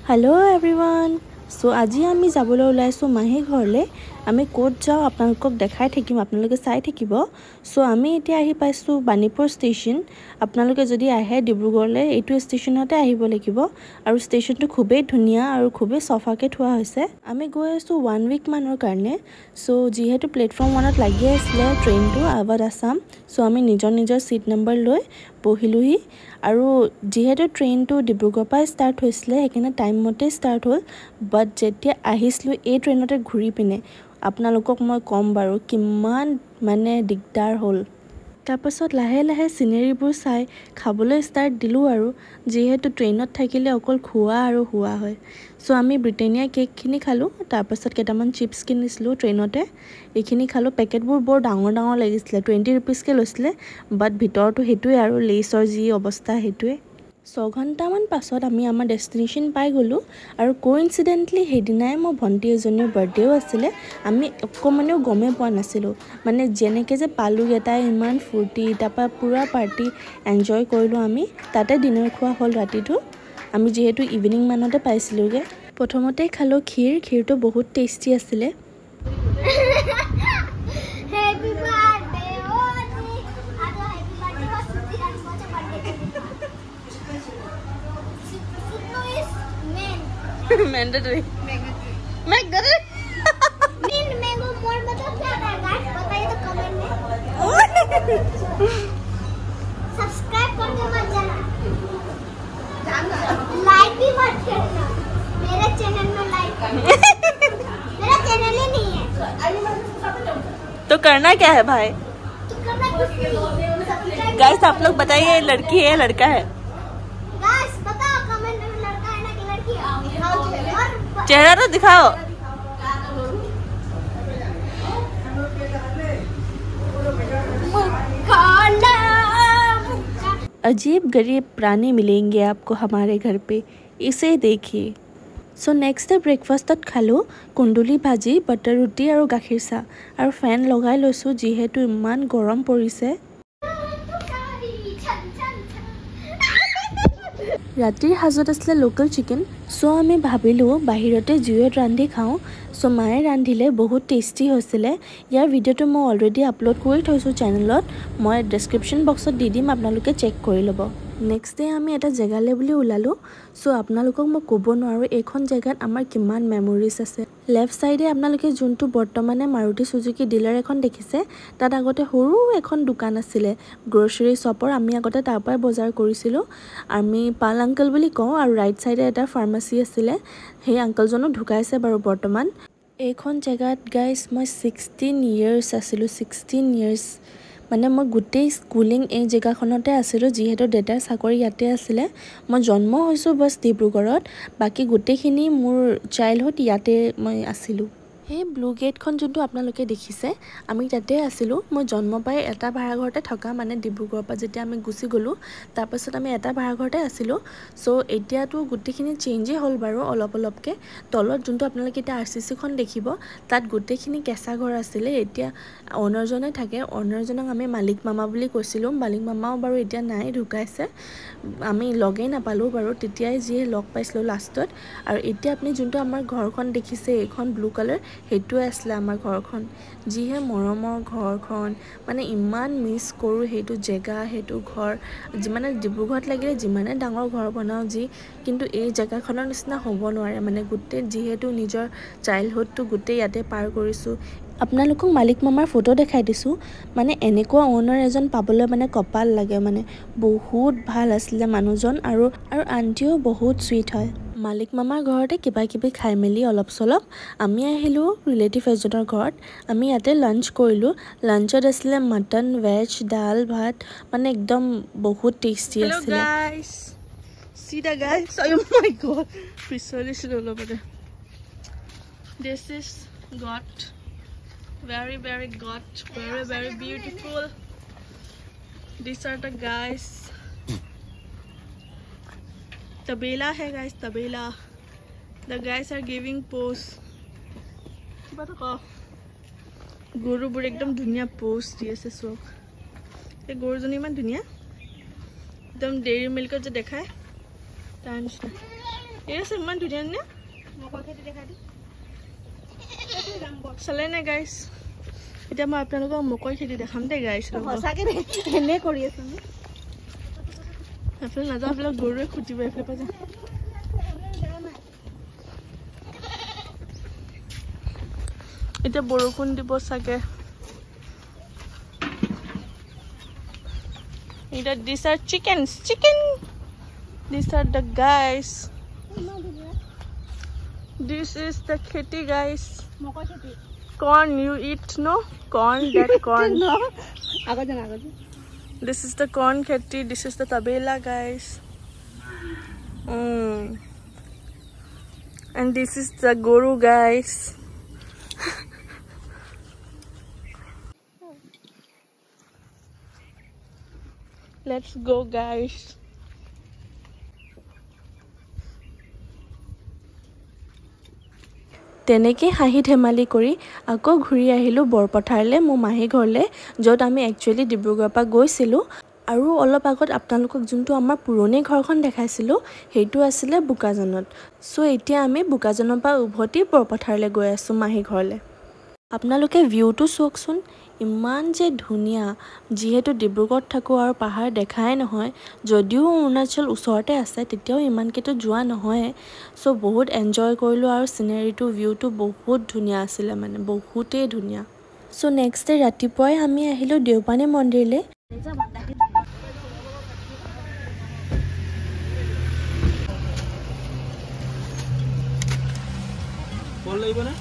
Hello everyone so আজি আমি যাবলৈ ওলাইছো মাহী ঘৰলে আমি কোট যাও আপোনালোকক দেখাই থাকিম আপোনালোকে চাই থাকিব সো আমি এতিয়া আহি পাইছো বাণীপুৰ ষ্টেচন আপোনালোকে যদি আহে ডিব্ৰুগড়লে এইটো ষ্টেচনতে আহিব লাগিব আৰু ষ্টেচনটো খুবেই ধুনিয়া আৰু খুবেই সফাকে থোৱা হৈছে আমি গৈ আছো 1 উইক মানৰ কাৰণে সো যিহেতু প্লেটফৰ্ম 1ত লাগি আছিল ট্ৰেইনটো আৱাদ আসাম সো আমি নিজৰ সিট নম্বৰ লৈ বহিলুহি আৰু যেহেতু ট্ৰেইনটো ডিব্ৰুগড় পৰা ষ্টাৰ্ট হৈছিল হেকিনে টাইম মতে ষ্টাৰ্ট হ'ল বাট যেতিয়া আহিছিল এই ট্ৰেইনতে ঘূৰি পিনে আপোনালোকক মই কম বাৰু কিমান মানে দিগদাৰ হ'ল তাৰপাছত লাহে লাহে সিনেৰীবোৰ চাই খাবলৈ ষ্টাৰ্ট দিলো আৰু যেহেতু ট্ৰেইনত থাকিলে অকল খোৱা আৰু হুৱা হয় সো আমি ব্ৰিটেনিয়া কেকখিনি খালো তাৰপাছত কেটামান চিপছ কিনিছিলো ট্ৰেইনতে এইখিনি খালো পেকেটবোৰ বৰ ডাঙৰ লাগিছিল 20 रुपीस কে লৈছিল বাট ভিতৰটো হেতুৱে আৰু লেছৰ যি অৱস্থা হেতুৱে 6 ঘণ্টামান পাছত আমি আমাৰ ডেষ্টিনেশ্যন পাই গলো আৰু কোইনসিডেন্টলি হেদিনাই মোৰ ভন্টি এজনীৰ বাৰ্থডেও আছিল আমি অকমানেও গমে পোৱা নাছিলো মানে জেনেকে যে পালু এটাই ইমান ফুৰ্তি তাপা পুৰা পাৰ্টি এনজয় কৰিলো আমি তাতে ডিনাৰ খোৱা হ'ল ৰাতিটো আমি যেহেতু ইভিনিং মানতে পাইছিলোগে প্ৰথমতে খালো ক্ষীৰটো বহুত টেষ্টি আছিল Happy birthday, Odi. Ado happy birthday, Suti and Mocha birthday. Sutno is main. Mandatory. Mandatory. Main mango more मतलब क्या था guys? बताइए तो कमेंट में. सब्सक्राइब करके मत जाना. लाइक भी मत करना. मेरे चैनल में लाइक करना. मेरा चैनल ही नहीं है. तो करना क्या है भाई तो करना कुछ नहीं. गाइस आप लोग बताइए लड़की है लड़का है गाइस बताओ कमेंट में लड़का है ना कि लड़की है और चेहरा तो दिखाओ अजीब गरीब प्राणी मिलेंगे आपको हमारे घर पे इसे देखिए सो नेक्स्ट डे ब्रेकफास्टत खालो कुंडली भाजी बटर रुटी और गाखिर चा और फैन लगाई लैसो जेहेतु इमान गरम परिसे रातिर हाजत आसले लोकल चिकेन सो आमी भाबिलो बाहिरते जुयत रांधि खाओ सो माए रांधिले बहुत टेस्टी होइसिले यार भिडिओটো মই অলৰেডি আপলোড কৰি থৈছো চেনেলত মই ডেসক্ৰিপচন বক্সত দি দিম আপোনালোকে চেক কৰি লব নেক্সট ডে আমি এটা জেগালে বুলি উলালো সো আপোনালোকক মই ক'ব নোৱাৰো এইখন জেগাত আমাৰ কিমান মেমৰিজ আছে লেফট সাইডে আপোনালোকে যোনটো বৰ্তমানে মাৰুতি সুজুকি ডিলাৰ এখন দেখিছে তাত আগতে সৰু এখন দোকান আছিল গ্ৰোসাৰী শ্বপৰ আমি আগতে তাৰ পৰা বজাৰ কৰিছিলো আমি পাল আঙ্কেল বুলি কওঁ আৰু ৰাইট সাইডে এটা ফাৰ্মাসী আছিল সেই আঙ্কেল জনো ঢুকাইছে বাৰু বৰ্তমান এইখন জেগাত গাইস মই 16 ইয়াৰ্স আছিলো 16 ইয়াৰ্স মানে মই গুটেই স্কুলিং এই জেগাখনতে আছিলো যেহেতু ডেটাৰ চাকৰি ইয়াতে আছিল মই জন্ম হৈছো বস ডিব্ৰুগড়ত বাকি গুটেখিনি মোৰ চাইল্ডহুড ইয়াতে মই আছিলো হে ব্লু গেটখন যোনটো আপোনালোকে দেখিছে আমি তাতে আছিলো মই জন্ম পাই এটা ভাড়া ঘৰতে থকা মানে ডিব্ৰুগড়ৰ পৰা যেতিয়া আমি গুছি গলো তাৰ পাছত আমি এটা ভাড়া ঘৰতে আছিলো সো এতিয়াটো গুটেখিনি চেঞ্জে হ'ল বাৰু অলপকে তলত যোনটো আপোনালোকে এটা আৰসিসি খন দেখিব তাত গুটেখিনি কেঁচা ঘৰ আছিল এতিয়া অনাৰজনে থাকে অনাৰজনক আমি মালিক মামা বুলি কৈছিলো মালিক মামাও বাৰু এতিয়া নাই ঢুকাইছে আমি লগেই নাপালো বাৰু তেতিয়াই যি লগ পাইছিলো লাষ্টত আৰু এতিয়া আপুনি যোনটো আমাৰ ঘৰখন দেখিছে এখন ব্লু কালাৰ হেতু আসলে আমাৰ ঘৰখন যিহে মৰমৰ ঘৰখন মানে ইমান মিস কৰো হেতু জেগা হেতু ঘৰ যিমানে ডিব্ৰুগড়ত লাগিলে যিমানে ডাঙৰ ঘৰ বনাও যি কিন্তু এই জেগাখনৰ নিচিনা হ'ব নোৱাৰে মানে গুটে যিহেতু নিজৰ চাইল্ডহুডটো গুটে ইয়াতে পাৰ কৰিছো আপোনালোকক মালিক মামাৰ ফটো দেখাই দিছো মানে এনেকুৱা ওনাৰ এজন পাবলৈ মানে কপাল লাগে মানে বহুত ভাল আছিল মানুহজন আৰু আন্টিও বহুত সুইট হয় মালিক মামাৰ ঘৰতে কিবা কিবি খাই মেলি অলপ সলপ আমি আহিলো ৰিলেটিভ এজনৰ ঘৰত আমি ইয়াতে লাঞ্চ কৰিলো লাঞ্চত আছিল মটন ভেজ ডাল ভাত মানে একদম বহুত টেস্টি আছিল hello guys see the guys oh my god visually this is got very very beautiful these are the guys tabela hai guys tabela the guys are giving pose kiba to ko guru bur ekdom dhuniya pose diase sok e guru joni man dhuniya ekdom dairy milk je dekhay Yes, man, do you know? Salad, guys. It's a map. I'm going to go to the Hamde, guys. I'm going to go to the It's a borokun di bosage. These are chickens. These are the guys. This is the kitty, guys. Corn you eat, no? Corn, that corn. This is the corn kitty. This is the tabela, guys. And this is the guru, guys. Let's go, guys. তেনেকৈ হাঁহি ধেমালি কৰি আকৌ ঘূৰি আহিলোঁ বৰপথাৰলৈ মোৰ মাহী ঘৰলৈ য'ত আমি একচুৱেলি ডিব্ৰুগড়ৰ পৰা গৈছিলোঁ আৰু অলপ আগত আপোনালোকক যোনটো আমাৰ পুৰণি ঘৰখন দেখাইছিলোঁ সেইটো আছিলে বোকাজানত সো এতিয়া আমি বোকাজানৰ পৰা উভতি বৰপথাৰলৈ গৈ আছোঁ মাহী ঘৰলৈ আপোনালোকে ভিউটো চাওকচোন ইমান যে ধুনীয়া যিহেতু ডিব্ৰুগড়ত থাকো আৰু পাহাৰ দেখাই নহয় যদিও অৰুণাচল ওচৰতে আছে তেতিয়াও ইমানকেতো যোৱা নহয় সো বহুত এনজয় কৰিলো আৰু সিনাৰীটো ভিউটো বহুত ধুনীয়া আছিল মানে বহুতেই ধুনীয়া সো নেক্সট ডে ৰাতিপুৱাই আমি আহিলো দেওপানী মন্দিৰলৈ বল লাগিব না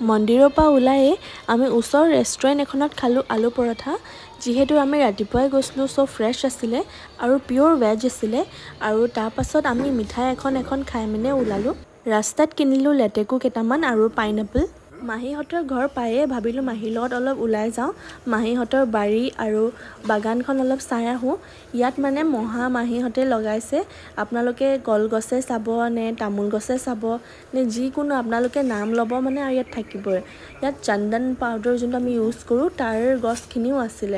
মন্দিৰৰ পৰা ওলাই আমি ওচৰ ৰেষ্টুৰেণ্ট এখনত খালো আলু পৰঠা যিহেতু আমি ৰাতিপুৱাই গৈছিলো সো ফ্ৰেছ আছিল আৰু পিওৰ ভেজ আছিল আৰু তাৰ পাছত আমি মিঠাই এখন খাই মেনে ওলালো ৰাস্তাত কিনিলো লেটেকু কেটামান আৰু পাইনাপল মাহীহঁতৰ ঘৰ পায়ে ভাবিলো মাহীৰ লগত অলপ ওলাই যাওঁ মাহীহঁতৰ বাৰী আৰু বাগানখন অলপ চাই আহো ইয়াত মানে মহা মাহীহঁতে লগাইছে আপোনালোকে কলগছে চাব নে তামুল গছে চাব নে যিকোনো আপোনালোকে নাম ল'ব মানে আৰু ইয়াত থাকিব ইয়াত চন্দন পাউডাৰ যোনটো আমি ইউজ কৰো তাৰ গছখিনিও আছিল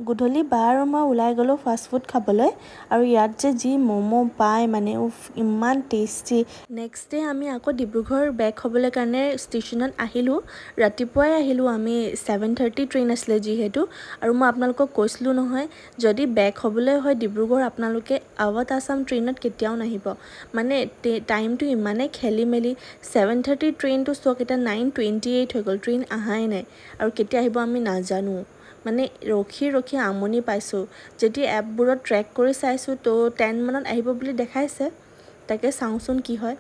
গুধলি বাৰ মই ওলাই গলো ফাষ্ট ফুড খাবলৈ আৰু ইয়াত যে যি মোমো পায় মানে ইমান টেষ্টি নেক্সট ডে আমি আকৌ ডিব্ৰুগড় বেক হ'বলৈ কাৰণে ষ্টেচনত আহিলো ৰাতিপুৱাই আহিলো আমি 7:30 ট্ৰেইন আছিল যিহেতু আৰু মই আপোনালোকক কৈছিলো নহয় যদি বেক হ'বলৈ হয় ডিব্ৰুগড় আপোনালোকে আৱত আসাম ট্ৰেইনত কেতিয়াও নাহিব মানে টাইমটো ইমানে খেলি মেলি 7:30 ট্ৰেইনটো চক এটা 9:28 হৈ গ'ল ট্ৰেইন আহাই নাই আৰু কেতিয়া আহিব আমি নাজানো মানে ৰখি আমনি পাইছোঁ যদি এপবোৰত ট্ৰেক কৰি চাইছোঁ তো 10 মানত আহিব বুলি দেখাইছে তাকে চাওঁচোন কি হয়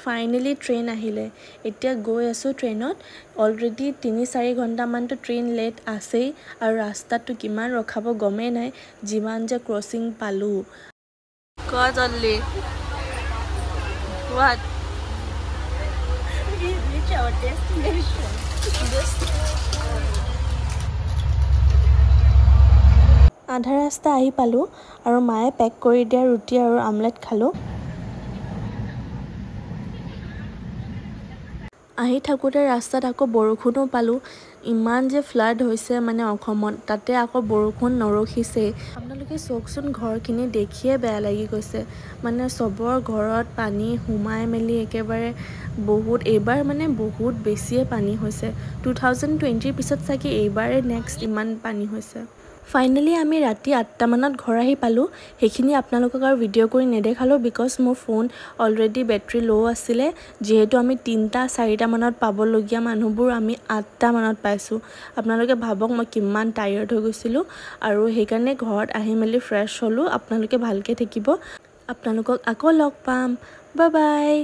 ফাইনেলি ট্ৰেইন আহিলে এতিয়া গৈ আছোঁ ট্ৰেইনত অলৰেডি 3-4 ঘণ্টামানতো ট্ৰেইন লেট আছেই আৰু ৰাস্তাটো কিমান ৰখাব গমেই নাই যিমান যে ক্ৰছিং পালোঁ কোৱা জল্দি What? We reach our destination. আধা ৰাস্তা আহি পালোঁ আৰু মায়ে পেক কৰি দিয়া ৰুটি আৰু আমলেট খালোঁ আহি থাকোঁতে ৰাস্তাত আকৌ বৰষুণো পালোঁ ইমান যে ফ্লাড হৈছে মানে অসমত তাতে আকৌ বৰষুণ নৰখিছে আপোনালোকে চাওকচোন ঘৰখিনি দেখিয়ে বেয়া লাগি গৈছে মানে চবৰ ঘৰত পানী সোমাই মেলি একেবাৰে বহুত এইবাৰ মানে বহুত বেছিয়ে পানী হৈছে 2020 পিছত চাগে এইবাৰে নেক্সট ইমান পানী হৈছে ফাইনেলি আমি ৰাতি 8টা মানত ঘৰ আহি পালোঁ সেইখিনি আপোনালোকক আৰু ভিডিঅ' কৰি নেদেখালোঁ বিকজ মোৰ ফোন অলৰেডি বেটাৰী ল' আছিলে যিহেতু আমি 3টা-4টা মানত পাবলগীয়া মানুহবোৰ আমি 8টা মানত পাইছোঁ আপোনালোকে ভাবক মই কিমান টায়াৰ্ড হৈ গৈছিলোঁ আৰু সেইকাৰণে ঘৰত আহি মেলি ফ্ৰেছ হ'লোঁ আপোনালোকে ভালকৈ থাকিব আপোনালোকক আকৌ লগ পাম বাই বাই